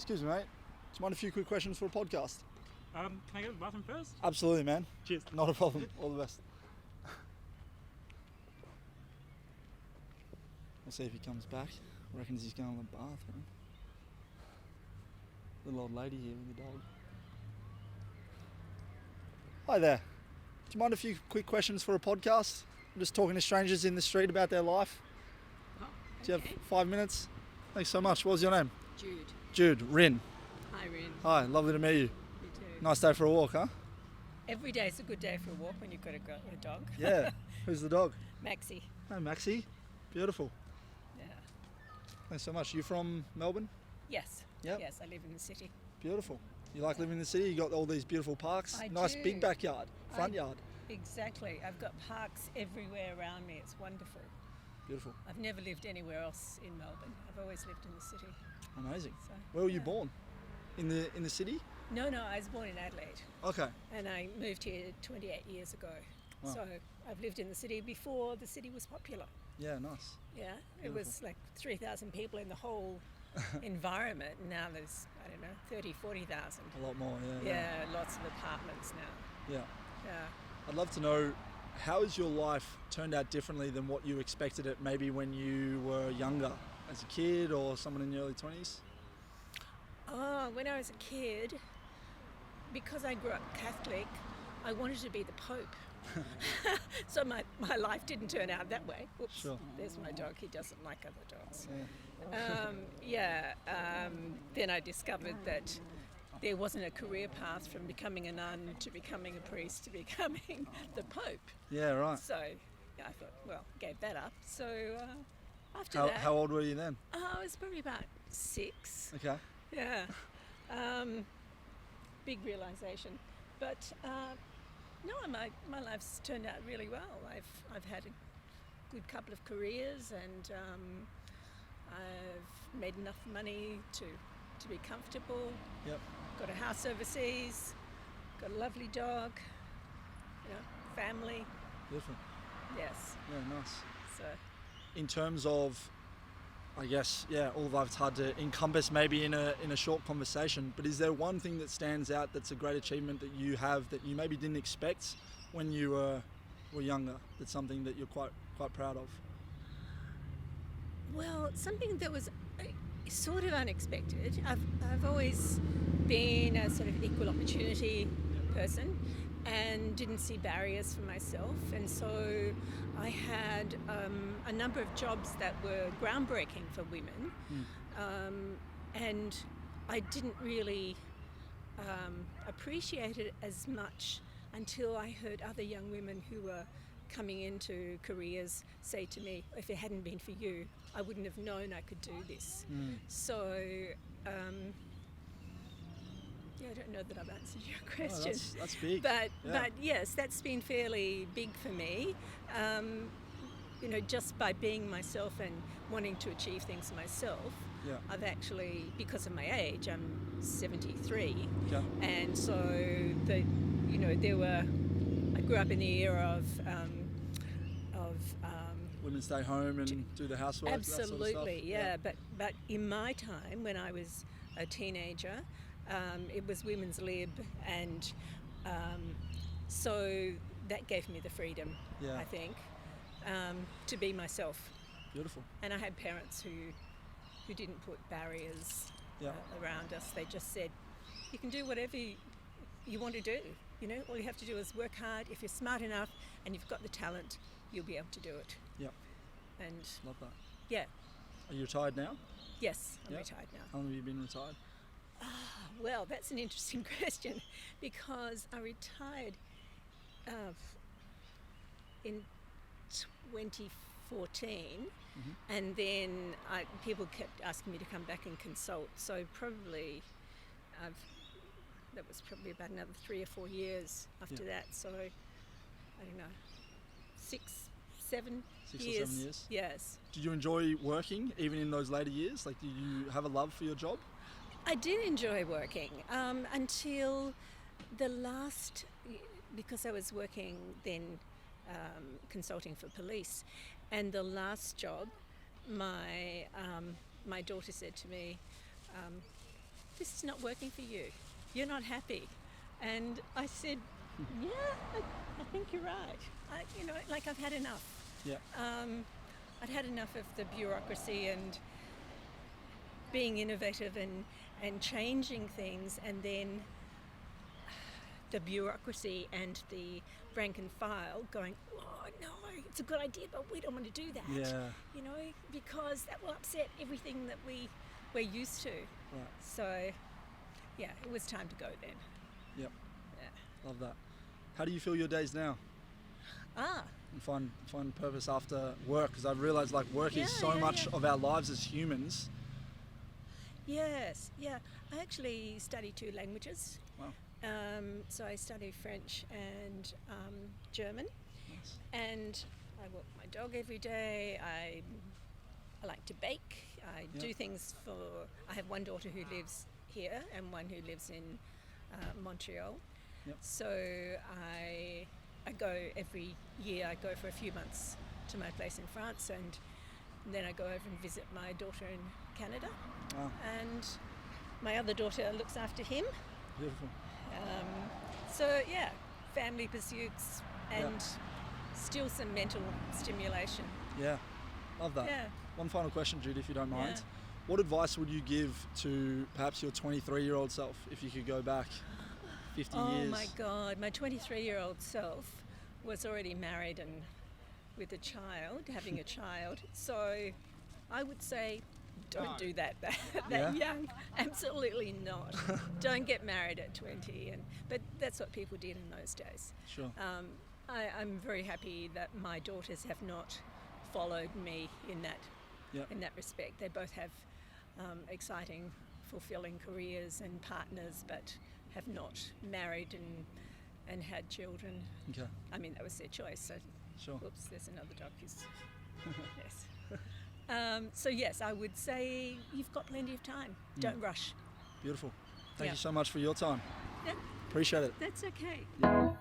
Excuse me, mate. Do you mind a few quick questions for a podcast? Can I go to the bathroom first? Absolutely, man. Cheers. Not a problem. All the best. We'll see if he comes back. Reckons he's going to the bathroom. Little old lady here with the dog. Hi there. Do you mind a few quick questions for a podcast? I'm just talking to strangers in the street about their life. Oh, Do you have 5 minutes? Thanks so much. What was your name? Jude. Jude. Rin. Hi, Rin. Hi, lovely to meet you. You too. Nice day for a walk, huh? Every day is a good day for a walk when you've got a dog. Yeah. Who's the dog? Maxie. Oh, Maxie. Beautiful. Yeah. Thanks so much. You from Melbourne? Yes. Yep. Yes, I live in the city. Beautiful. You like living in the city? You got all these beautiful parks. I Nice do. big backyard, front yard. Exactly. I've got parks everywhere around me. It's wonderful. Beautiful. I've never lived anywhere else in Melbourne. I've always lived in the city. Amazing. So, Where were you yeah. born? In the city? No, I was born in Adelaide Okay. and I moved here 28 years ago. Wow. So I've lived in the city before the city was popular. Yeah, nice. Yeah, it was like 3,000 people in the whole environment. Now there's, I don't know, 30, 40,000. A lot more, yeah. Yeah, lots of apartments now. Yeah. Yeah. I'd love to know, how has your life turned out differently than what you expected it maybe when you were younger, as a kid or someone in your early 20s? Oh, when I was a kid, because I grew up Catholic, I wanted to be the Pope. So my life didn't turn out that way. Oops, Sure. There's my dog. He doesn't like other dogs. Yeah. Then I discovered that there wasn't a career path from becoming a nun to becoming a priest to becoming the Pope. Yeah, right. So yeah, I thought, well, gave that up. So after How, that, how old were you then? I was probably about 6. Okay. Yeah. Big realization. But no, my life's turned out really well. I've had a good couple of careers and I've made enough money to be comfortable. Yep. Got a house overseas, got a lovely dog, family. Beautiful. Yes. Yeah, nice. So In terms of, I guess, yeah, all of that's hard to encompass maybe in a short conversation, but is there one thing that stands out that's a great achievement that you have that you maybe didn't expect when you were younger, that's something that you're quite proud of? well, something that was sort of unexpected. I've always been a sort of equal opportunity person and didn't see barriers for myself, and so I had a number of jobs that were groundbreaking for women, and I didn't really appreciate it as much until I heard other young women who were coming into careers say to me, if it hadn't been for you, I wouldn't have known I could do this. So yeah, I don't know that I've answered your question. Oh, that's big. But Yeah. but yes, that's been fairly big for me. Just by being myself and wanting to achieve things myself, Yeah. I've actually, because of my age, I'm 73, Okay. and so I grew up in the era of Women stay home and do the housework. absolutely, that sort of stuff. yeah. But in my time, when I was a teenager, it was women's lib, and so that gave me the freedom, Yeah. I think, to be myself. Beautiful. And I had parents who didn't put barriers Yeah. around us. They just said, you can do whatever you want to do. All you have to do is work hard. If you're smart enough and you've got the talent, you'll be able to do it. Yep. And Love that. yeah, Are you retired now? yes, I'm Yep. retired now. How long have you been retired? Well, that's an interesting question because I retired in 2014, and then people kept asking me to come back and consult. So probably that was probably about another 3 or 4 years after that. So I don't know, 6, 7 6 years. or 7 years? Yes. Did you enjoy working even in those later years? Like, did you have a love for your job? I did enjoy working until the last, because I was working then consulting for police, and the last job, my daughter said to me, this is not working for you. You're not happy. And I said, yeah, I think you're right. I've had enough. Yeah. I'd had enough of the bureaucracy and being innovative and changing things, and then the bureaucracy and the rank and file going, oh no, it's a good idea, but we don't want to do that. Yeah. Because that will upset everything that we're used to. Right. So, yeah, it was time to go then. Yep. Yeah. Love that. How do you feel your days now? And find purpose after work? Because I've realised work is so much of our lives as humans. Yes, yeah. I actually study 2 languages. Wow. So I study French and German. Nice. And I walk my dog every day. I like to bake. I do things I have one daughter who lives here and one who lives in Montreal. Yep. So I go every year. I go for a few months to my place in France, and then I go over and visit my daughter in Canada. Wow. And my other daughter looks after him. Beautiful. So yeah, family pursuits and still some mental stimulation. Yeah, love that. Yeah. One final question, Jude, if you don't mind. Yeah. What advice would you give to perhaps your 23-year-old self if you could go back 50 years? Oh my God, my 23-year-old self was already married and with a child, having a child. So I would say, don't do that young. Absolutely not. Don't get married at 20. But that's what people did in those days. Sure. I'm very happy that my daughters have not followed me in that respect. They both have exciting, fulfilling careers and partners, but have not married and had children. Okay. I mean, that was their choice. So, Sure. Oops, there's another dog who's yes. So yes, I would say you've got plenty of time. Don't rush. Beautiful. Thank Yeah. you so much for your time. Yeah, Appreciate it. that's okay. Yeah.